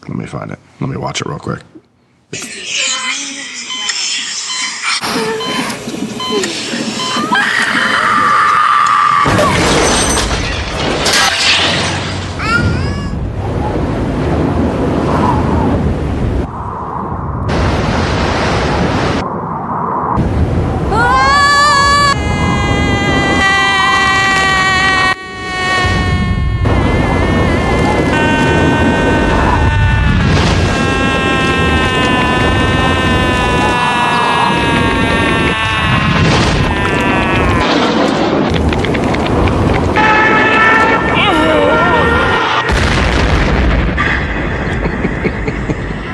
Let me find it. Let me watch it real quick.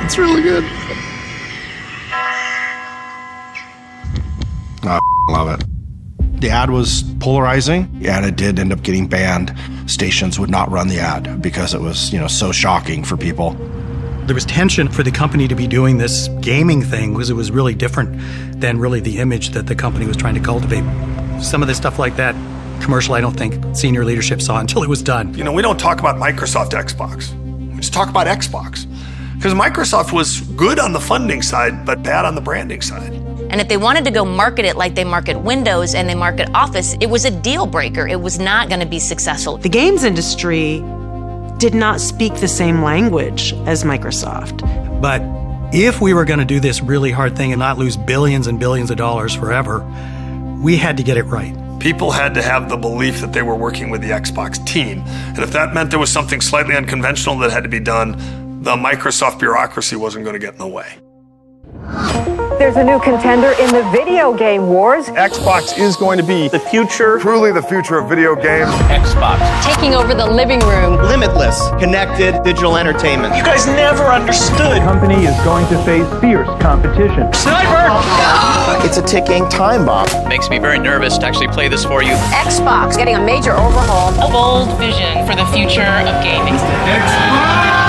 It's really good. I love it. The ad was polarizing, and it did end up getting banned. Stations would not run the ad because it was, so shocking for people. There was tension for the company to be doing this gaming thing because it was really different than really the image that the company was trying to cultivate. Some of the stuff like that commercial, I don't think senior leadership saw until it was done. We don't talk about Microsoft Xbox. We just talk about Xbox. Because Microsoft was good on the funding side, but bad on the branding side. And if they wanted to go market it like they market Windows and they market Office, it was a deal breaker. It was not going to be successful. The games industry did not speak the same language as Microsoft. But if we were going to do this really hard thing and not lose billions and billions of dollars forever, we had to get it right. People had to have the belief that they were working with the Xbox team. And if that meant there was something slightly unconventional that had to be done, the Microsoft bureaucracy wasn't going to get in the way. There's a new contender in the video game wars. Xbox is going to be the future. Truly the future of video games. Xbox. Taking over the living room. Limitless, connected digital entertainment. You guys never understood. The company is going to face fierce competition. Sniper! It's a ticking time bomb. Makes me very nervous to actually play this for you. Xbox getting a major overhaul. A bold vision for the future of gaming. Xbox!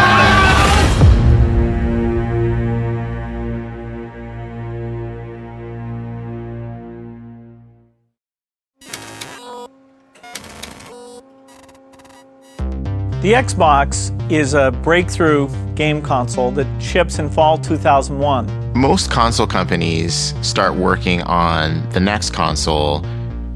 The Xbox is a breakthrough game console that ships in fall 2001. Most console companies start working on the next console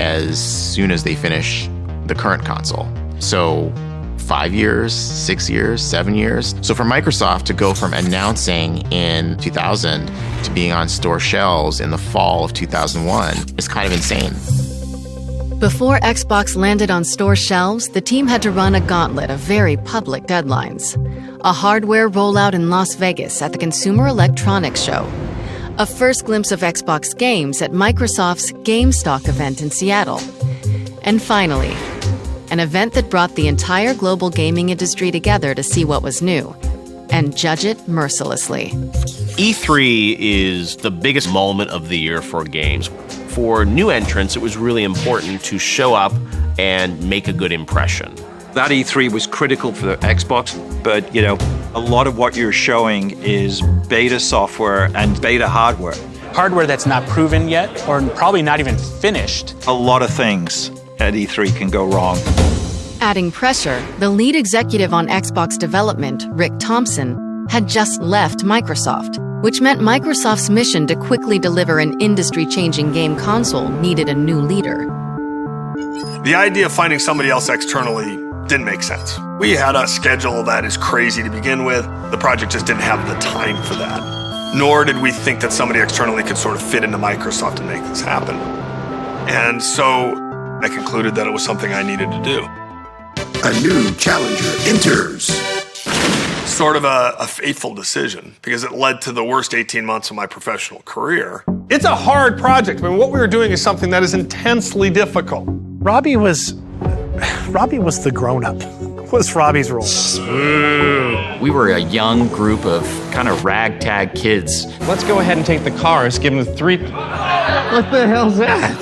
as soon as they finish the current console. So 5 years, 6 years, 7 years. So for Microsoft to go from announcing in 2000 to being on store shelves in the fall of 2001 is kind of insane. Before Xbox landed on store shelves, the team had to run a gauntlet of very public deadlines. A hardware rollout in Las Vegas at the Consumer Electronics Show. A first glimpse of Xbox games at Microsoft's GameStock event in Seattle. And finally, an event that brought the entire global gaming industry together to see what was new and judge it mercilessly. E3 is the biggest moment of the year for games. For new entrants, it was really important to show up and make a good impression. That E3 was critical for the Xbox, but a lot of what you're showing is beta software and beta hardware. Hardware that's not proven yet, or probably not even finished. A lot of things at E3 can go wrong. Adding pressure, the lead executive on Xbox development, Rick Thompson, had just left Microsoft, which meant Microsoft's mission to quickly deliver an industry-changing game console needed a new leader. The idea of finding somebody else externally didn't make sense. We had a schedule that is crazy to begin with. The project just didn't have the time for that. Nor did we think that somebody externally could sort of fit into Microsoft and make this happen. And so I concluded that it was something I needed to do. A new challenger enters. Sort of a fateful decision because it led to the worst 18 months of my professional career. It's a hard project. What we were doing is something that is intensely difficult. Robbie was the grown-up. What was Robbie's role? We were a young group of kind of ragtag kids. Let's go ahead and take the cars, give them 3... What the hell's that?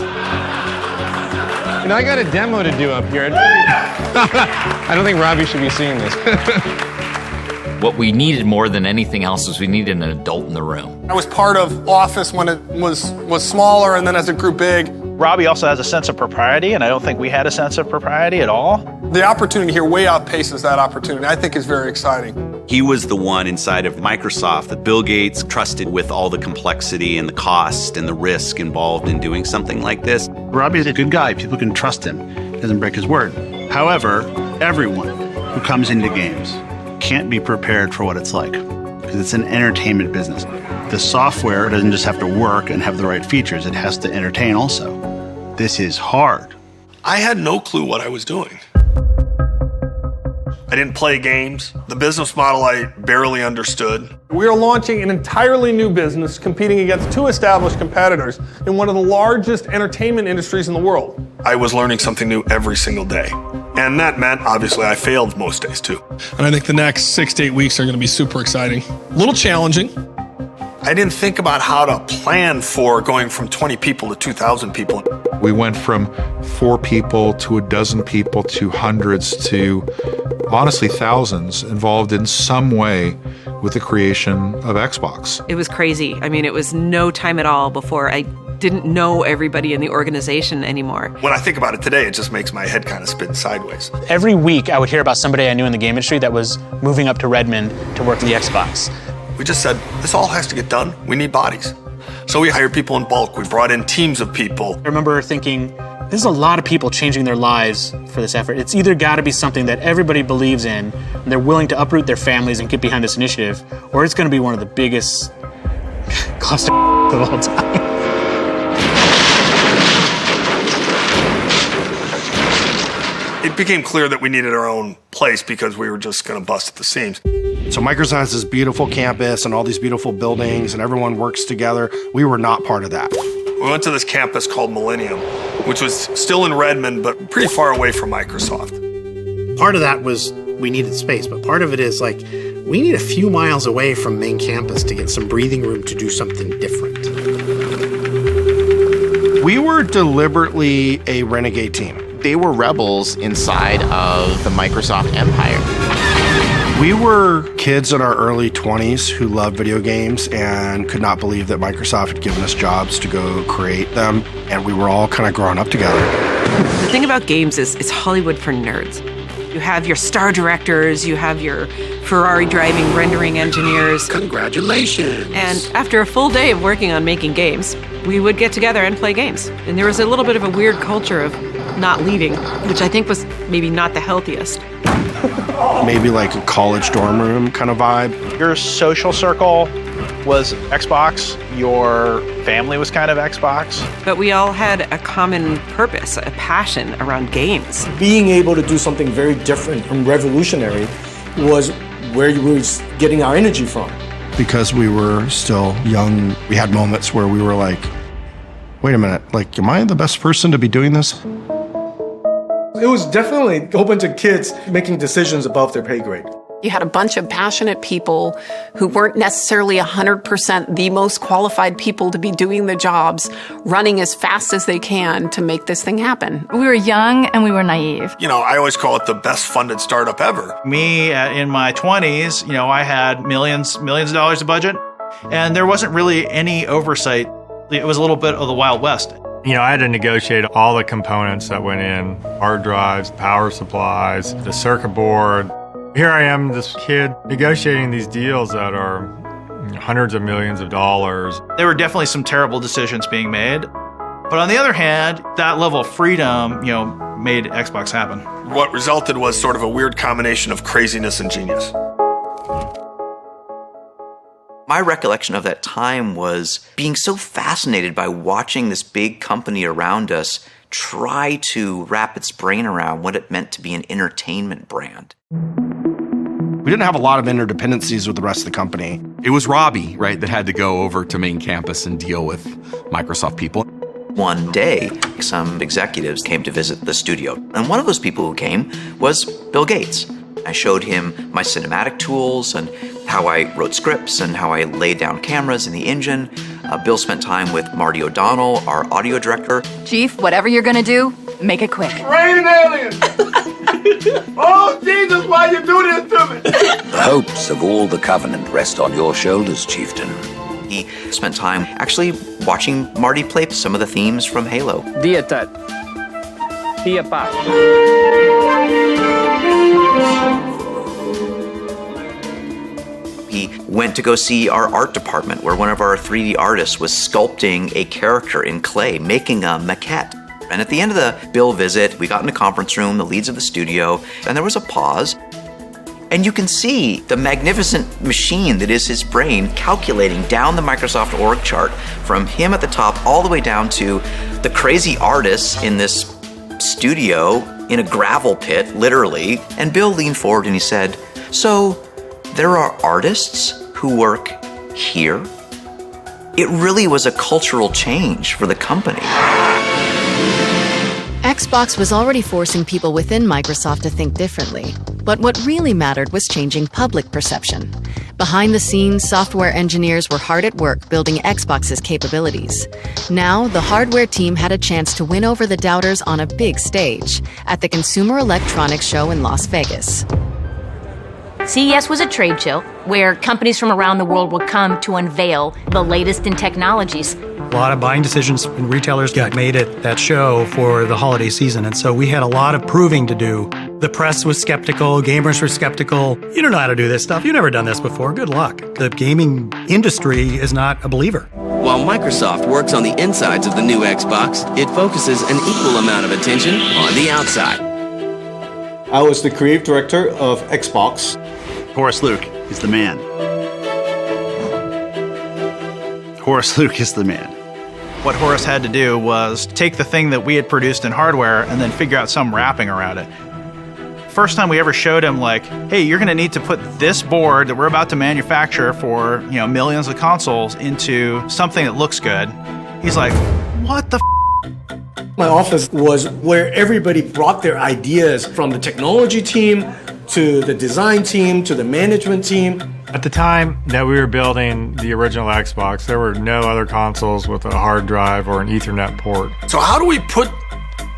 I got a demo to do up here. I don't think Robbie should be seeing this. What we needed more than anything else was we needed an adult in the room. I was part of Office when it was smaller, and then as it grew big. Robbie also has a sense of propriety, and I don't think we had a sense of propriety at all. The opportunity here way outpaces that opportunity. I think it's very exciting. He was the one inside of Microsoft that Bill Gates trusted with all the complexity and the cost and the risk involved in doing something like this. Robbie is a good guy. People can trust him. He doesn't break his word. However, everyone who comes into games can't be prepared for what it's like, because it's an entertainment business. The software doesn't just have to work and have the right features. It has to entertain also. This is hard. I had no clue what I was doing. I didn't play games. The business model I barely understood. We are launching an entirely new business competing against 2 established competitors in one of the largest entertainment industries in the world. I was learning something new every single day. And that meant, obviously, I failed most days too. And I think the next 6 to 8 weeks are going to be super exciting. A little challenging. I didn't think about how to plan for going from 20 people to 2,000 people. We went from 4 people to 12 people to hundreds to, honestly, thousands involved in some way with the creation of Xbox. It was crazy. I mean, it was no time at all before I didn't know everybody in the organization anymore. When I think about it today, it just makes my head kind of spin sideways. Every week I would hear about somebody I knew in the game industry that was moving up to Redmond to work for the Xbox. We just said, this all has to get done. We need bodies. So we hired people in bulk. We brought in teams of people. I remember thinking, there's a lot of people changing their lives for this effort. It's either got to be something that everybody believes in, and they're willing to uproot their families and get behind this initiative, or it's going to be one of the biggest cluster of all time. It became clear that we needed our own place because we were just going to bust at the seams. So Microsoft has this beautiful campus and all these beautiful buildings and everyone works together. We were not part of that. We went to this campus called Millennium, which was still in Redmond, but pretty far away from Microsoft. Part of that was we needed space, but part of it is like, we need a few miles away from main campus to get some breathing room to do something different. We were deliberately a renegade team. They were rebels inside of the Microsoft empire. We were kids in our early 20s who loved video games and could not believe that Microsoft had given us jobs to go create them, and we were all kind of growing up together. The thing about games is it's Hollywood for nerds. You have your star directors, you have your Ferrari driving rendering engineers. Congratulations! And after a full day of working on making games, we would get together and play games. And there was a little bit of a weird culture of not leaving, which I think was maybe not the healthiest. Maybe like a college dorm room kind of vibe. Your social circle was Xbox, your family was kind of Xbox. But we all had a common purpose, a passion around games. Being able to do something very different and revolutionary was where you were getting our energy from. Because we were still young, we had moments where we were like, wait a minute, like, am I the best person to be doing this? It was definitely a whole bunch of kids making decisions above their pay grade. You had a bunch of passionate people who weren't necessarily 100% the most qualified people to be doing the jobs, running as fast as they can to make this thing happen. We were young and we were naive. You know, I always call it the best funded startup ever. Me, in my 20s, I had millions of dollars of budget, and there wasn't really any oversight. It was a little bit of the Wild West. I had to negotiate all the components that went in, hard drives, power supplies, the circuit board. Here I am, this kid, negotiating these deals that are hundreds of millions of dollars. There were definitely some terrible decisions being made. But on the other hand, that level of freedom, made Xbox happen. What resulted was sort of a weird combination of craziness and genius. My recollection of that time was being so fascinated by watching this big company around us try to wrap its brain around what it meant to be an entertainment brand. We didn't have a lot of interdependencies with the rest of the company. It was Robbie, right, that had to go over to main campus and deal with Microsoft people. One day, some executives came to visit the studio, and one of those people who came was Bill Gates. I showed him my cinematic tools and how I wrote scripts and how I laid down cameras in the engine. Bill spent time with Marty O'Donnell, our audio director. Chief, whatever you're gonna do, make it quick. Raining aliens! Oh, Jesus, why you do this to me? The hopes of all the Covenant rest on your shoulders, Chieftain. He spent time actually watching Marty play some of the themes from Halo. Dietat. Tía Pa. He went to go see our art department where one of our 3D artists was sculpting a character in clay, making a maquette. And at the end of the Bill visit, we got in a conference room, the leads of the studio, and there was a pause. And you can see the magnificent machine that is his brain calculating down the Microsoft org chart from him at the top all the way down to the crazy artists in this studio in a gravel pit, literally. And Bill leaned forward and he said, "So there are artists who work here?" It really was a cultural change for the company. Xbox was already forcing people within Microsoft to think differently. But what really mattered was changing public perception. Behind the scenes, software engineers were hard at work building Xbox's capabilities. Now, the hardware team had a chance to win over the doubters on a big stage at the Consumer Electronics Show in Las Vegas. CES was a trade show where companies from around the world would come to unveil the latest in technologies. A lot of buying decisions and retailers got made at that show for the holiday season, and so we had a lot of proving to do. The press was skeptical, gamers were skeptical. You don't know how to do this stuff. You've never done this before. Good luck. The gaming industry is not a believer. While Microsoft works on the insides of the new Xbox, it focuses an equal amount of attention on the outside. I was the creative director of Xbox. Horace Luke is the man. Horace Luke is the man. What Horace had to do was take the thing that we had produced in hardware and then figure out some wrapping around it. First time we ever showed him, like, hey, you're going to need to put this board that we're about to manufacture for, millions of consoles into something that looks good. He's like, what the My office was where everybody brought their ideas, from the technology team to the design team to the management team. At the time that we were building the original Xbox, there were no other consoles with a hard drive or an Ethernet port. So how do we put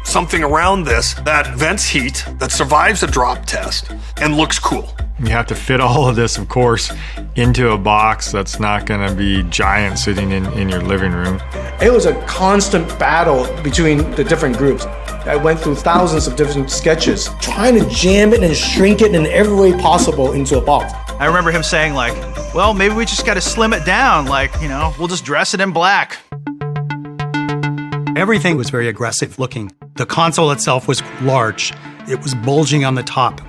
something around this that vents heat, that survives a drop test, and looks cool? You have to fit all of this, of course, into a box that's not going to be giant sitting in your living room. It was a constant battle between the different groups. I went through thousands of different sketches, trying to jam it and shrink it in every way possible into a box. I remember him saying, like, well, maybe we just got to slim it down. Like, we'll just dress it in black. Everything was very aggressive looking. The console itself was large. It was bulging on the top.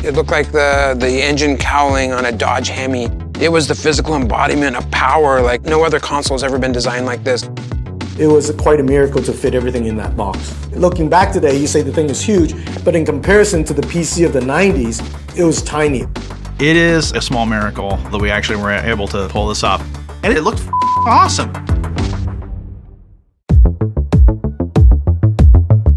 It looked like the engine cowling on a Dodge Hemi. It was the physical embodiment of power, like no other console's ever been designed like this. It was quite a miracle to fit everything in that box. Looking back today, you say the thing is huge, but in comparison to the PC of the 90s, it was tiny. It is a small miracle that we actually were able to pull this off. And it looked awesome.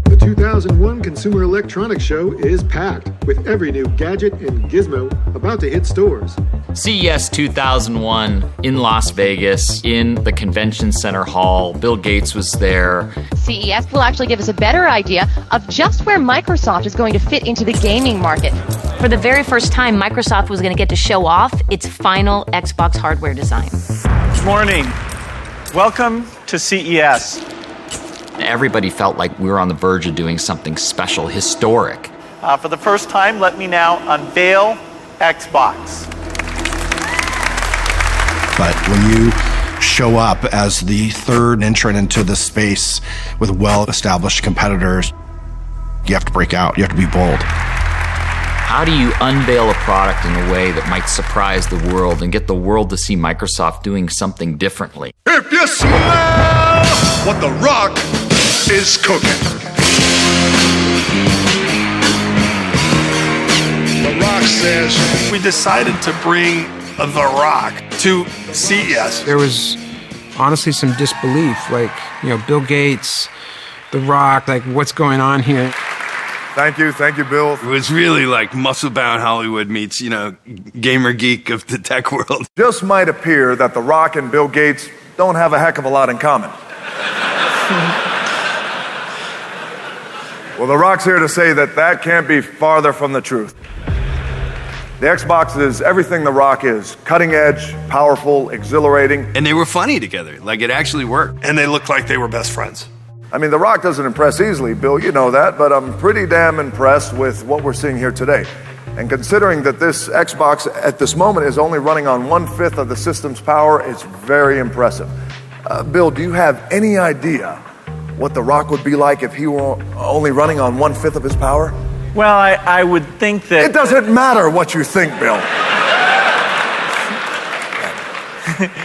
The 2001 Consumer Electronics Show is packed with every new gadget and gizmo about to hit stores. CES 2001 in Las Vegas, in the convention center hall. Bill Gates was there. CES will actually give us a better idea of just where Microsoft is going to fit into the gaming market. For the very first time, Microsoft was going to get to show off its final Xbox hardware design. Good morning. Welcome to CES. Everybody felt like we were on the verge of doing something special, historic. For the first time, let me now unveil Xbox. But when you show up as the third entrant into the space with well-established competitors, you have to break out. You have to be bold. How do you unveil a product in a way that might surprise the world and get the world to see Microsoft doing something differently? If you smell what The Rock is cooking. The Rock says, we decided to bring The Rock to CES. There was honestly some disbelief, like, Bill Gates, The Rock, like, what's going on here? Thank you, Bill. It was really like muscle-bound Hollywood meets, gamer geek of the tech world. Just might appear that The Rock and Bill Gates don't have a heck of a lot in common. Well, The Rock's here to say that can't be farther from the truth. The Xbox is everything The Rock is. Cutting edge, powerful, exhilarating. And they were funny together. Like, it actually worked. And they looked like they were best friends. I mean, The Rock doesn't impress easily, Bill, you know that, but I'm pretty damn impressed with what we're seeing here today. And considering that this Xbox at this moment is only running on 1/5 of the system's power, it's very impressive. Bill, do you have any idea what The Rock would be like if he were only running on 1/5 of his power? Well, I would think that... It doesn't matter what you think, Bill.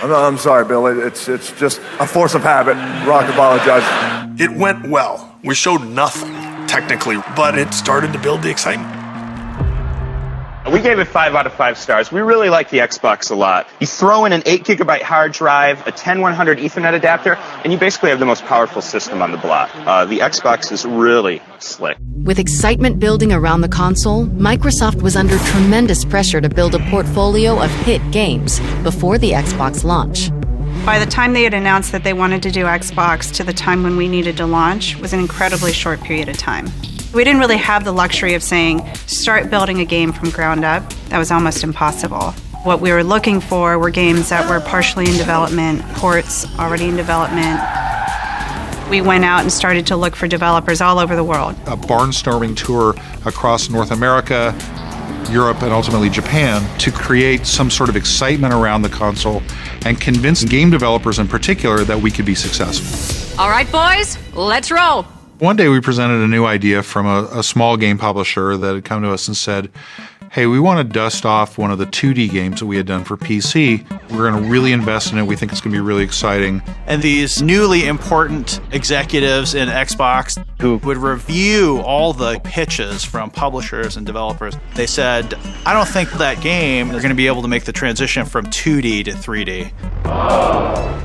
I'm sorry, Bill. It's just a force of habit. Rock apologizes. It went well. We showed nothing, technically, but it started to build the excitement. We gave it 5 out of 5 stars. We really like the Xbox a lot. You throw in an 8GB hard drive, a 10100 Ethernet adapter, and you basically have the most powerful system on the block. The Xbox is really slick. With excitement building around the console, Microsoft was under tremendous pressure to build a portfolio of hit games before the Xbox launch. By the time they had announced that they wanted to do Xbox to the time when we needed to launch was an incredibly short period of time. We didn't really have the luxury of saying, start building a game from ground up. That was almost impossible. What we were looking for were games that were partially in development, ports already in development. We went out and started to look for developers all over the world. A barnstorming tour across North America, Europe, and ultimately Japan to create some sort of excitement around the console and convince game developers in particular that we could be successful. All right, boys, let's roll. One day we presented a new idea from a small game publisher that had come to us and said, hey, we want to dust off one of the 2D games that we had done for PC. We're going to really invest in it. We think it's going to be really exciting. And these newly important executives in Xbox who would review all the pitches from publishers and developers, they said, I don't think that game is going to be able to make the transition from 2D to 3D.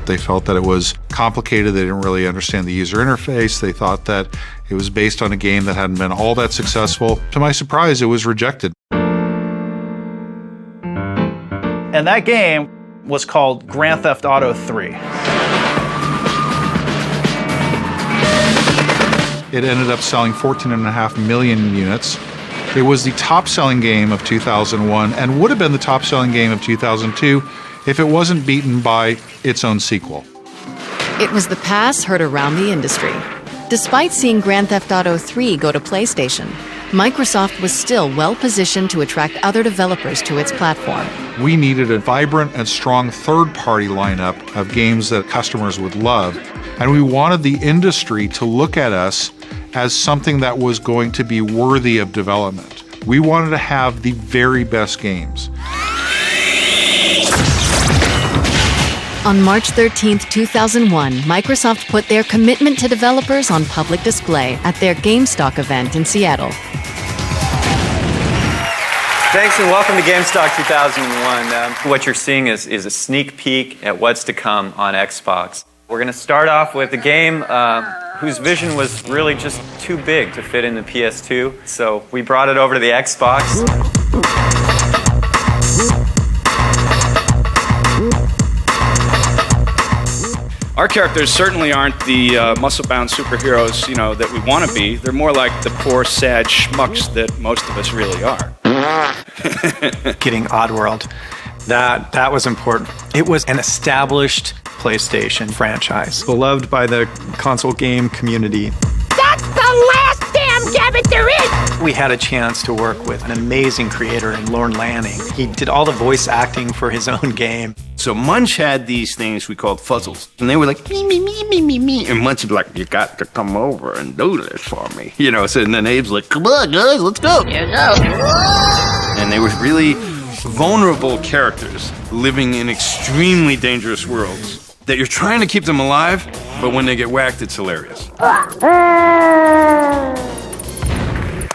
They felt that it was complicated. They didn't really understand the user interface. They thought that it was based on a game that hadn't been all that successful. To my surprise, it was rejected. And that game was called Grand Theft Auto 3. It ended up selling 14.5 million units. It was the top-selling game of 2001 and would have been the top-selling game of 2002 if it wasn't beaten by its own sequel. It was the pass heard around the industry. Despite seeing Grand Theft Auto 3 go to PlayStation, Microsoft was still well-positioned to attract other developers to its platform. We needed a vibrant and strong third-party lineup of games that customers would love, and we wanted the industry to look at us as something that was going to be worthy of development. We wanted to have the very best games. On March 13, 2001, Microsoft put their commitment to developers on public display at their GameStock event in Seattle. Thanks and welcome to GameStock 2001. What you're seeing is a sneak peek at what's to come on Xbox. We're going to start off with a game whose vision was really just too big to fit in the PS2, so we brought it over to the Xbox. Our characters certainly aren't the muscle-bound superheroes, that we want to be. They're more like the poor, sad schmucks that most of us really are. Getting Oddworld, that was important. It was an established PlayStation franchise, beloved by the console game community. That's the last damn Gabbit there is! We had a chance to work with an amazing creator in Lorne Lanning. He did all the voice acting for his own game. So Munch had these things we called fuzzles. And they were like, me. And Munch would be like, you got to come over and do this for me. So and then Abe's like, come on, guys, let's go. And they were really vulnerable characters living in extremely dangerous worlds that you're trying to keep them alive, but when they get whacked, it's hilarious.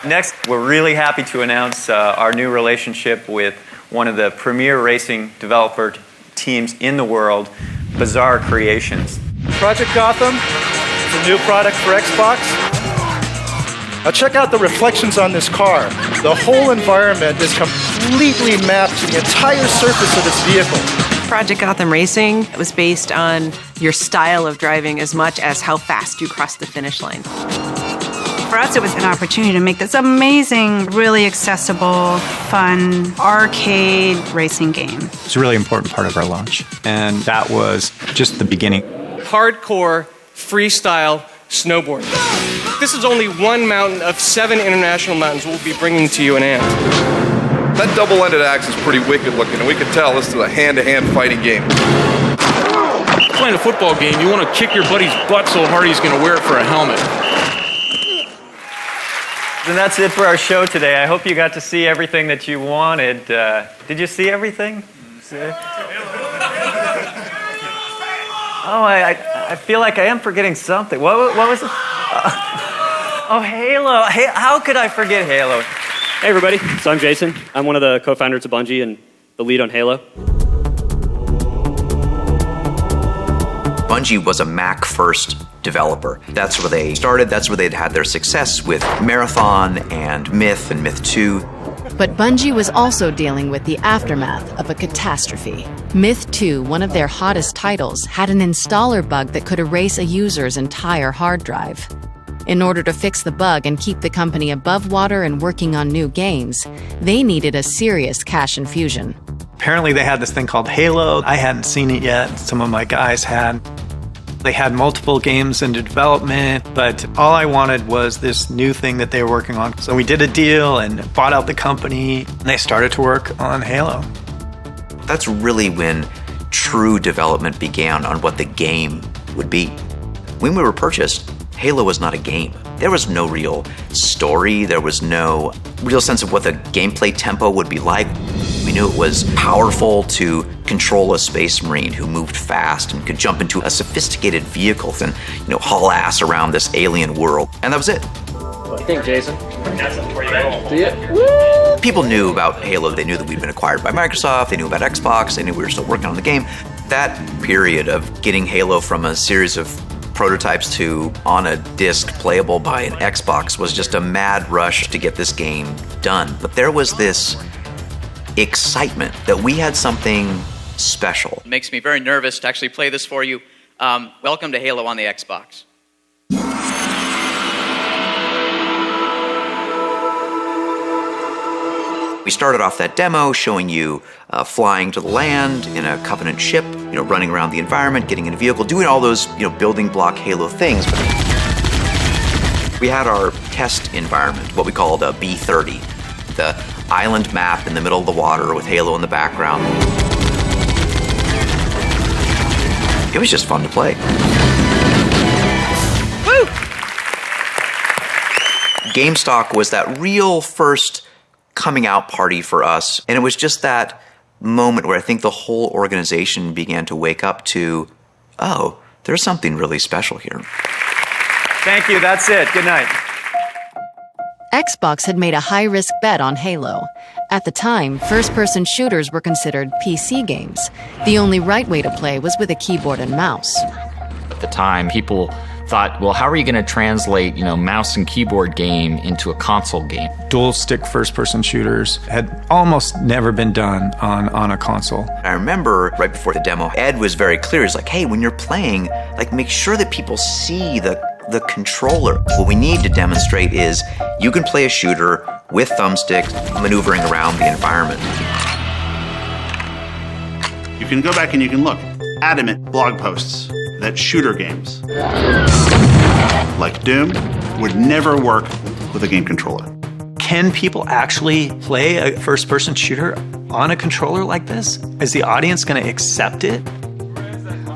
Next, we're really happy to announce our new relationship with one of the premier racing developer teams in the world, Bizarre Creations. Project Gotham is a new product for Xbox. Now check out the reflections on this car. The whole environment is completely mapped to the entire surface of this vehicle. Project Gotham Racing was based on your style of driving as much as how fast you cross the finish line. For us, it was an opportunity to make this amazing, really accessible, fun, arcade racing game. It's a really important part of our launch, and that was just the beginning. Hardcore, freestyle, snowboarding. This is only one mountain of 7 international mountains we'll be bringing to you in AMP. That double-ended axe is pretty wicked looking, and we can tell this is a hand-to-hand fighting game. Playing a football game, you want to kick your buddy's butt so hard he's going to wear it for a helmet. And that's it for our show today. I hope you got to see everything that you wanted. Did you see everything? Oh, I feel like I am forgetting something. What was it? Oh, Halo. Hey, how could I forget Halo? Hey, everybody. So I'm Jason. I'm one of the co-founders of Bungie and the lead on Halo. Bungie was a Mac-first developer. That's where they started. That's where they'd had their success with Marathon and Myth 2. But Bungie was also dealing with the aftermath of a catastrophe. Myth 2, one of their hottest titles, had an installer bug that could erase a user's entire hard drive. In order to fix the bug and keep the company above water and working on new games, they needed a serious cash infusion. Apparently they had this thing called Halo. I hadn't seen it yet. Some of my guys had. They had multiple games into development, but all I wanted was this new thing that they were working on. So we did a deal and bought out the company, and they started to work on Halo. That's really when true development began on what the game would be. When we were purchased, Halo was not a game. There was no real story. There was no real sense of what the gameplay tempo would be like. We knew it was powerful to control a space marine who moved fast and could jump into a sophisticated vehicle and, haul ass around this alien world. And that was it. What do you think, Jason? Got something for you. See it? People knew about Halo. They knew that we'd been acquired by Microsoft. They knew about Xbox. They knew we were still working on the game. That period of getting Halo from a series of prototypes to on a disc playable by an Xbox was just a mad rush to get this game done. But there was this excitement that we had something special. It makes me very nervous to actually play this for you. Welcome to Halo on the Xbox. We started off that demo showing you flying to the land in a Covenant ship, running around the environment, getting in a vehicle, doing all those, building block Halo things. But we had our test environment, what we called a B30, the island map in the middle of the water with Halo in the background. It was just fun to play. Woo! GameStock was that real first coming out party for us, and it was just that moment where I think the whole organization began to wake up to, oh, there's something really special here. Thank you. That's it. Good night. Xbox had made a high-risk bet on Halo. At the time, first-person shooters were considered PC games. The only right way to play was with a keyboard and mouse. At the time, people thought, well, how are you going to translate, mouse and keyboard game into a console game? Dual-stick first-person shooters had almost never been done on a console. I remember right before the demo, Ed was very clear. He's like, hey, when you're playing, make sure that people see the controller. What we need to demonstrate is you can play a shooter with thumbsticks maneuvering around the environment. You can go back and you can look. Adamant blog posts that shooter games, like Doom, would never work with a game controller. Can people actually play a first-person shooter on a controller like this? Is the audience going to accept it?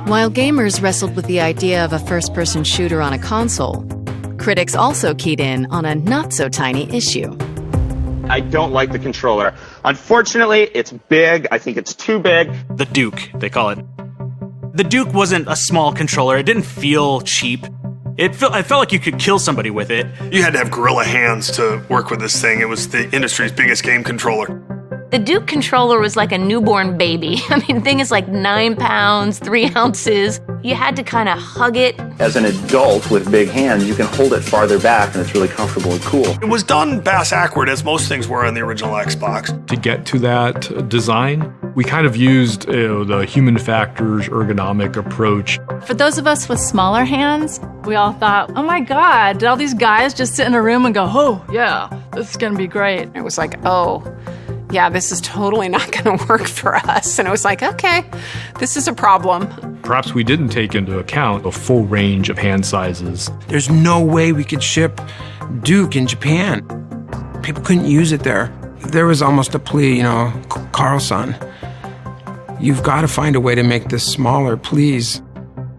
While gamers wrestled with the idea of a first-person shooter on a console, critics also keyed in on a not-so-tiny issue. I don't like the controller. Unfortunately, it's big. I think it's too big. The Duke, they call it. The Duke wasn't a small controller. It didn't feel cheap. I felt like you could kill somebody with it. You had to have gorilla hands to work with this thing. It was the industry's biggest game controller. The Duke controller was like a newborn baby. I mean, the thing is like 9 pounds, 3 ounces. You had to kind of hug it. As an adult with big hands, you can hold it farther back and it's really comfortable and cool. It was done bass-ackward, as most things were on the original Xbox. To get to that design, we kind of used the human factors ergonomic approach. For those of us with smaller hands, we all thought, oh my God, did all these guys just sit in a room and go, oh yeah, this is gonna be great. It was like, oh, yeah, this is totally not going to work for us. And it was like, okay, this is a problem. Perhaps we didn't take into account a full range of hand sizes. There's no way we could ship Duke in Japan. People couldn't use it there. There was almost a plea, Carlson, you've got to find a way to make this smaller, please.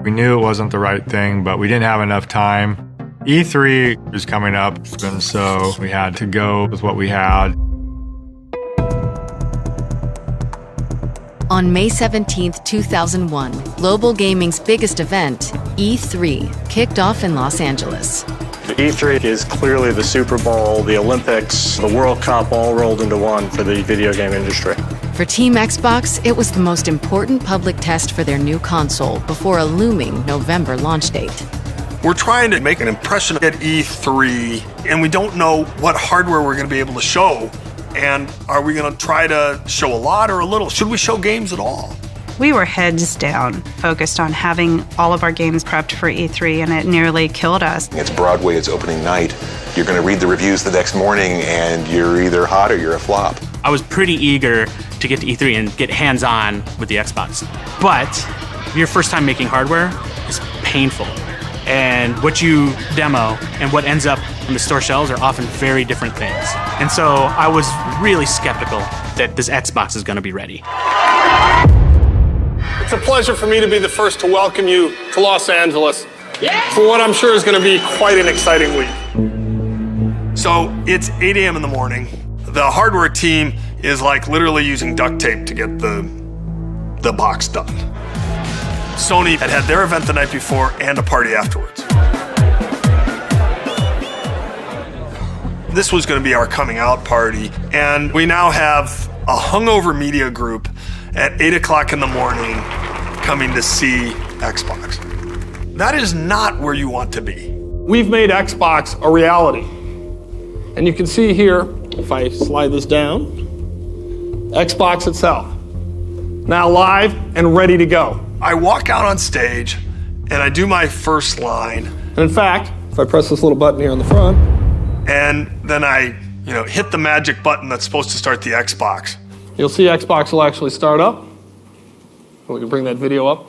We knew it wasn't the right thing, but we didn't have enough time. E3 was coming up, and so we had to go with what we had. On May 17, 2001, global gaming's biggest event, E3, kicked off in Los Angeles. The E3 is clearly the Super Bowl, the Olympics, the World Cup all rolled into one for the video game industry. For Team Xbox, it was the most important public test for their new console before a looming November launch date. We're trying to make an impression at E3, and we don't know what hardware we're going to be able to show. And are we going to try to show a lot or a little? Should we show games at all? We were heads down, focused on having all of our games prepped for E3, and it nearly killed us. It's Broadway, it's opening night. You're going to read the reviews the next morning, and you're either hot or you're a flop. I was pretty eager to get to E3 and get hands-on with the Xbox. But your first time making hardware is painful. And what you demo and what ends up on the store shelves are often very different things. And so I was really skeptical that this Xbox is going to be ready. It's a pleasure for me to be the first to welcome you to Los Angeles for what I'm sure is going to be quite an exciting week. So it's 8 a.m. in the morning. The hardware team is like literally using duct tape to get the box done. Sony had their event the night before and a party afterwards. This was going to be our coming out party, and we now have a hungover media group at 8 o'clock in the morning coming to see Xbox. That is not where you want to be. We've made Xbox a reality. And you can see here, if I slide this down, Xbox itself. Now live and ready to go. I walk out on stage and I do my first line. And in fact, if I press this little button here on the front, and then I, hit the magic button that's supposed to start the Xbox, you'll see Xbox will actually start up. We can bring that video up.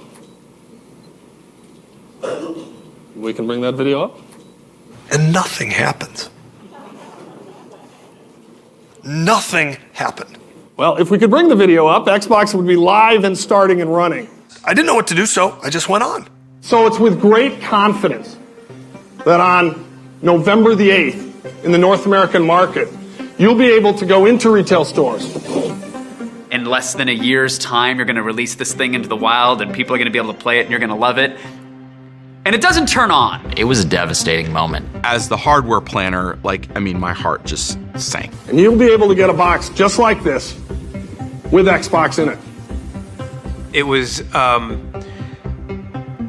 We can bring that video up. And nothing happens. Nothing happened. Well, if we could bring the video up, Xbox would be live and starting and running. I didn't know what to do, so I just went on. So it's with great confidence that on November the 8th, in the North American market, you'll be able to go into retail stores. In less than a year's time, you're going to release this thing into the wild, and people are going to be able to play it, and you're going to love it. And it doesn't turn on. It was a devastating moment. As the hardware planner, my heart just sank. And you'll be able to get a box just like this with Xbox in it. It was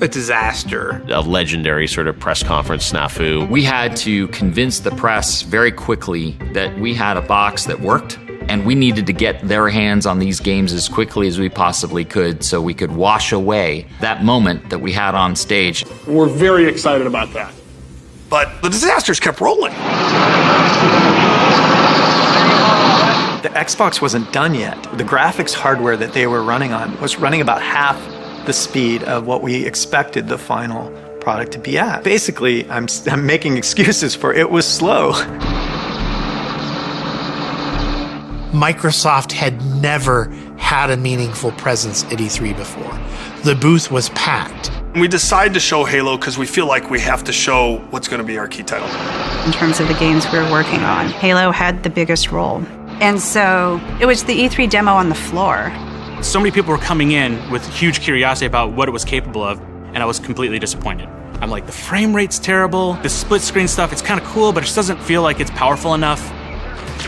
a disaster. A legendary sort of press conference snafu. We had to convince the press very quickly that we had a box that worked, and we needed to get their hands on these games as quickly as we possibly could so we could wash away that moment that we had on stage. We're very excited about that. But the disasters kept rolling. The Xbox wasn't done yet. The graphics hardware that they were running on was running about half the speed of what we expected the final product to be at. Basically, I'm making excuses for it was slow. Microsoft had never had a meaningful presence at E3 before. The booth was packed. We decided to show Halo because we feel like we have to show what's going to be our key title. In terms of the games we were working on, Halo had the biggest role. And so it was the E3 demo on the floor. So many people were coming in with huge curiosity about what it was capable of, and I was completely disappointed. I'm like, the frame rate's terrible, the split screen stuff, it's kind of cool, but it just doesn't feel like it's powerful enough.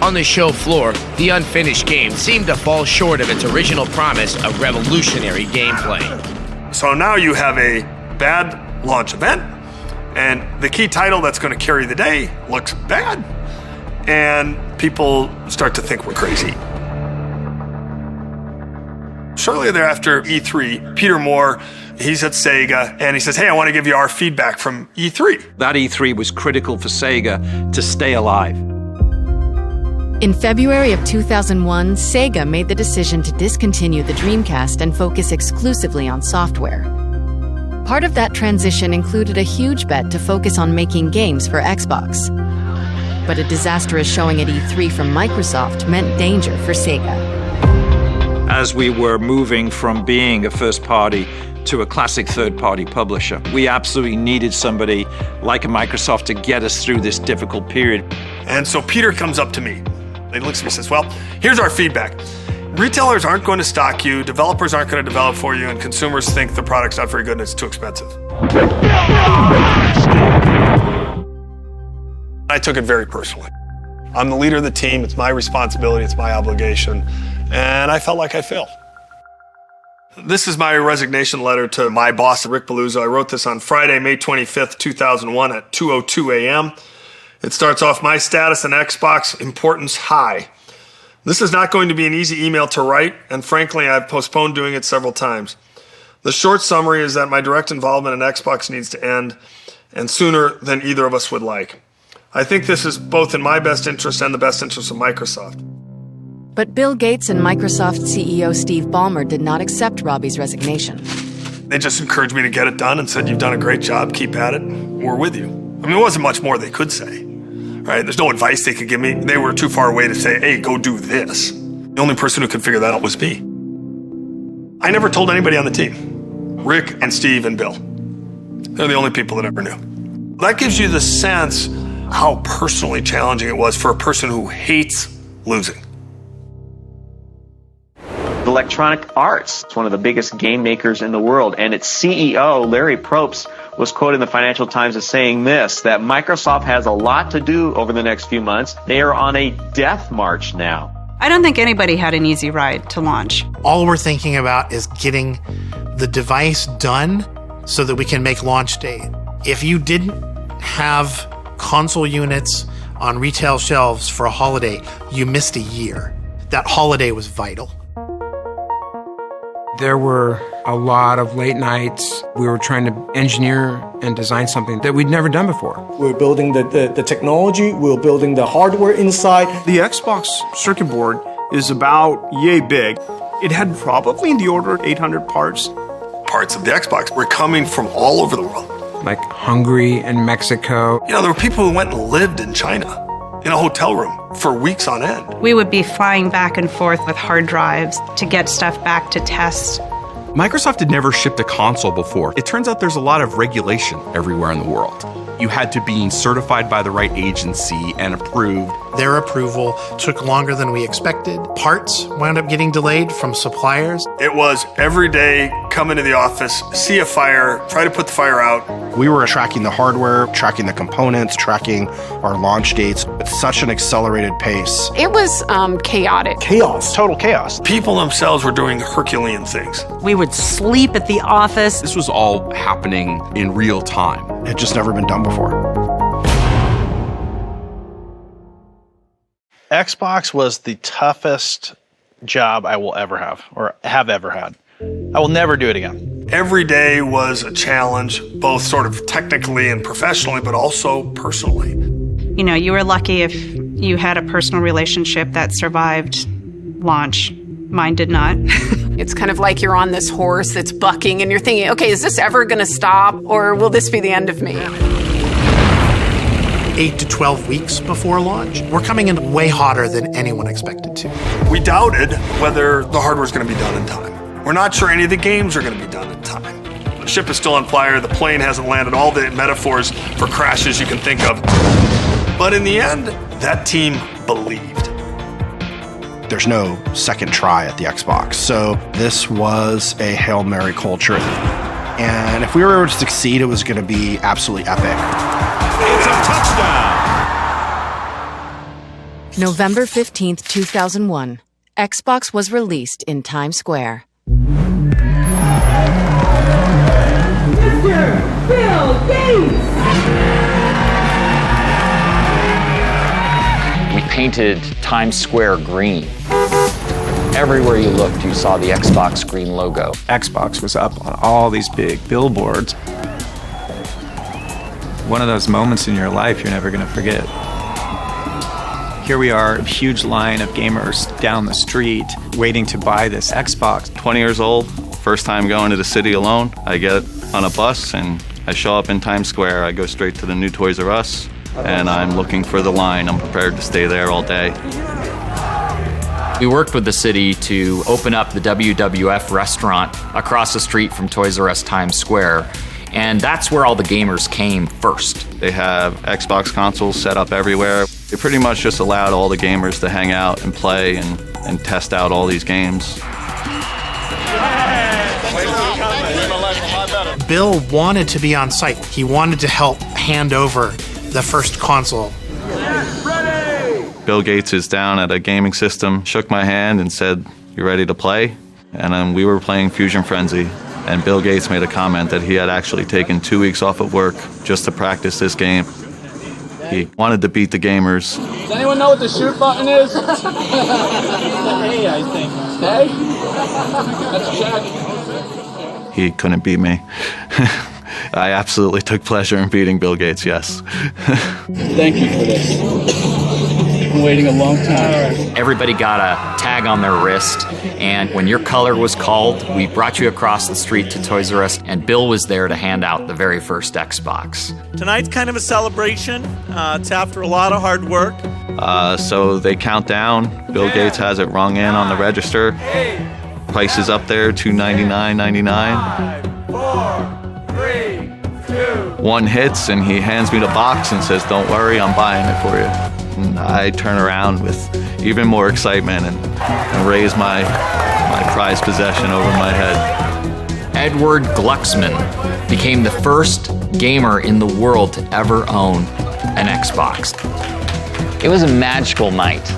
On the show floor, the unfinished game seemed to fall short of its original promise of revolutionary gameplay. So now you have a bad launch event, and the key title that's going to carry the day looks bad, and people start to think we're crazy. Shortly thereafter, E3, Peter Moore, he's at Sega, and he says, hey, I want to give you our feedback from E3. That E3 was critical for Sega to stay alive. In February of 2001, Sega made the decision to discontinue the Dreamcast and focus exclusively on software. Part of that transition included a huge bet to focus on making games for Xbox. But a disastrous showing at E3 from Microsoft meant danger for Sega. As we were moving from being a first party to a classic third party publisher, we absolutely needed somebody like a Microsoft to get us through this difficult period. And so Peter comes up to me. He looks at me and says, well, here's our feedback. Retailers aren't going to stock you, developers aren't going to develop for you, and consumers think the product's not very good and it's too expensive. I took it very personally. I'm the leader of the team, it's my responsibility, it's my obligation, and I felt like I failed. This is my resignation letter to my boss, Rick Paluzzo. I wrote this on Friday, May 25th, 2001 at 2:02 a.m. It starts off, my status in Xbox, importance high. This is not going to be an easy email to write, and frankly, I've postponed doing it several times. The short summary is that my direct involvement in Xbox needs to end, and sooner than either of us would like. I think this is both in my best interest and the best interest of Microsoft. But Bill Gates and Microsoft CEO Steve Ballmer did not accept Robbie's resignation. They just encouraged me to get it done and said, you've done a great job, keep at it, we're with you. I mean, it wasn't much more they could say, right? There's no advice they could give me. They were too far away to say, hey, go do this. The only person who could figure that out was me. I never told anybody on the team, Rick and Steve and Bill. They're the only people that ever knew. That gives you the sense how personally challenging it was for a person who hates losing. Electronic Arts, it's one of the biggest game makers in the world, and its CEO, Larry Probst, was quoted in the Financial Times as saying this, that Microsoft has a lot to do over the next few months. They are on a death march now. I don't think anybody had an easy ride to launch. All we're thinking about is getting the device done so that we can make launch date. If you didn't have console units on retail shelves for a holiday, you missed a year. That holiday was vital. There were a lot of late nights. We were trying to engineer and design something that we'd never done before. We're building the technology, we're building the hardware inside. The Xbox circuit board is about yay big. It had probably in the order of 800 parts. Parts of the Xbox were coming from all over the world. Like Hungary and Mexico. You know, there were people who went and lived in China in a hotel room for weeks on end. We would be flying back and forth with hard drives to get stuff back to test. Microsoft had never shipped a console before. It turns out there's a lot of regulation everywhere in the world. You had to be certified by the right agency and approved. Their approval took longer than we expected. Parts wound up getting delayed from suppliers. It was every day, come into the office, see a fire, try to put the fire out. We were tracking the hardware, tracking the components, tracking our launch dates at such an accelerated pace. It was chaotic. Chaos. Total chaos. People themselves were doing Herculean things. We would sleep at the office. This was all happening in real time. It had just never been done before. Xbox was the toughest job I will ever have, or have ever had. I will never do it again. Every day was a challenge, both sort of technically and professionally, but also personally. You know, you were lucky if you had a personal relationship that survived launch. Mine did not. It's kind of like you're on this horse that's bucking and you're thinking, okay, is this ever going to stop or will this be the end of me? 8 to 12 weeks before launch. We're coming in way hotter than anyone expected to. We doubted whether the hardware was going to be done in time. We're not sure any of the games are going to be done in time. The ship is still on fire, the plane hasn't landed, all the metaphors for crashes you can think of. But in the end, that team believed. There's no second try at the Xbox, so this was a Hail Mary culture. And if we were to succeed, it was going to be absolutely epic. It's a touchdown! November 15th, 2001. Xbox was released in Times Square. Mr. Bill Gates! We painted Times Square green. Everywhere you looked, you saw the Xbox green logo. Xbox was up on all these big billboards. One of those moments in your life you're never going to forget. Here we are, a huge line of gamers down the street waiting to buy this Xbox. 20 years old, first time going to the city alone. I get on a bus and I show up in Times Square. I go straight to the new Toys R Us and I'm looking for the line. I'm prepared to stay there all day. We worked with the city to open up the WWF restaurant across the street from Toys R Us Times Square, and that's where all the gamers came first. They have Xbox consoles set up everywhere. They pretty much just allowed all the gamers to hang out and play and test out all these games. Bill wanted to be on site. He wanted to help hand over the first console. Bill Gates is down at a gaming system, shook my hand and said, "You ready to play?" And then we were playing Fusion Frenzy. And Bill Gates made a comment that he had actually taken 2 weeks off of work just to practice this game. He wanted to beat the gamers. Does anyone know what the shoot button is? A, I think. A? Let's check. He couldn't beat me. I absolutely took pleasure in beating Bill Gates, yes. Thank you for this. Been waiting a long time. Everybody got a tag on their wrist, and when your color was called, we brought you across the street to Toys R Us, and Bill was there to hand out the very first Xbox. Tonight's kind of a celebration. It's after a lot of hard work. So they count down. Bill Gates has it rung in on the register. Price is up there, $299.99. 5, 4, 3, 2. One hits, and he hands me the box and says, "Don't worry, I'm buying it for you." And I turn around with even more excitement and raise my prized possession over my head. Edward Glucksman became the first gamer in the world to ever own an Xbox. It was a magical night.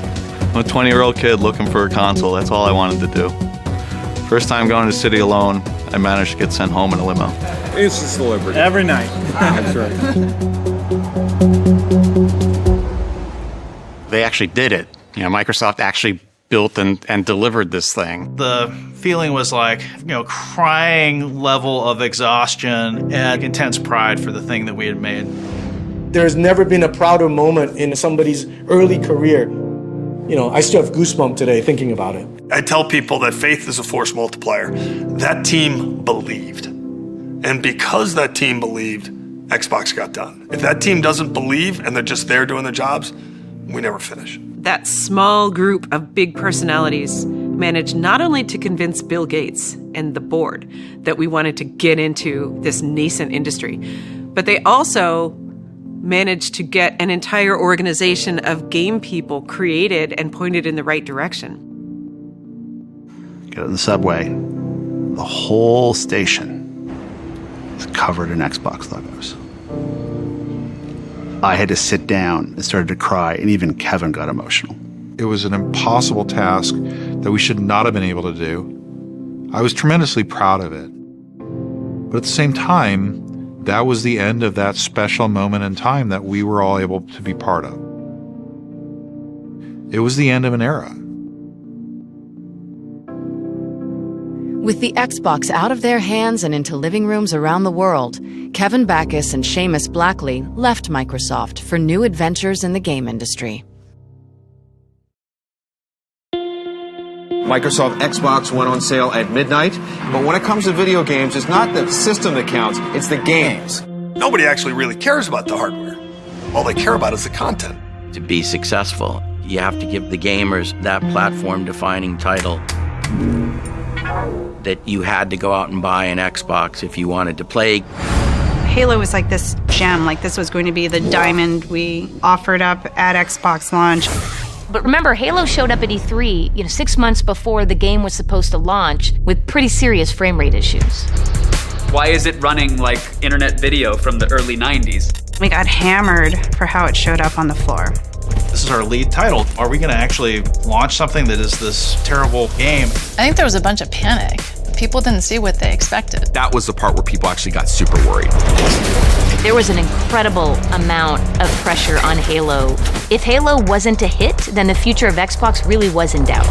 I'm a 20-year-old kid looking for a console. That's all I wanted to do. First time going to the city alone, I managed to get sent home in a limo. It's a celebrity. Every night. That's right. They actually did it. You know, Microsoft actually built and delivered this thing. The feeling was like, crying level of exhaustion and intense pride for the thing that we had made. There's never been a prouder moment in somebody's early career. I still have goosebumps today thinking about it. I tell people that faith is a force multiplier. That team believed. And because that team believed, Xbox got done. If that team doesn't believe and they're just there doing their jobs, we never finish. That small group of big personalities managed not only to convince Bill Gates and the board that we wanted to get into this nascent industry, but they also managed to get an entire organization of game people created and pointed in the right direction. Get on the subway, the whole station is covered in Xbox logos. I had to sit down and started to cry, and even Kevin got emotional. It was an impossible task that we should not have been able to do. I was tremendously proud of it. But at the same time, that was the end of that special moment in time that we were all able to be part of. It was the end of an era. With the Xbox out of their hands and into living rooms around the world, Kevin Backus and Seamus Blackley left Microsoft for new adventures in the game industry. Microsoft Xbox went on sale at midnight, but when it comes to video games, it's not the system that counts, it's the games. Nobody actually really cares about the hardware. All they care about is the content. To be successful, you have to give the gamers that platform-defining title. That you had to go out and buy an Xbox if you wanted to play. Halo was like this gem, like this was going to be the diamond we offered up at Xbox launch. But remember, Halo showed up at E3, 6 months before the game was supposed to launch with pretty serious frame rate issues. Why is it running like internet video from the early 90s? We got hammered for how it showed up on the floor. This is our lead title. Are we going to actually launch something that is this terrible game? I think there was a bunch of panic. People didn't see what they expected. That was the part where people actually got super worried. There was an incredible amount of pressure on Halo. If Halo wasn't a hit, then the future of Xbox really was in doubt.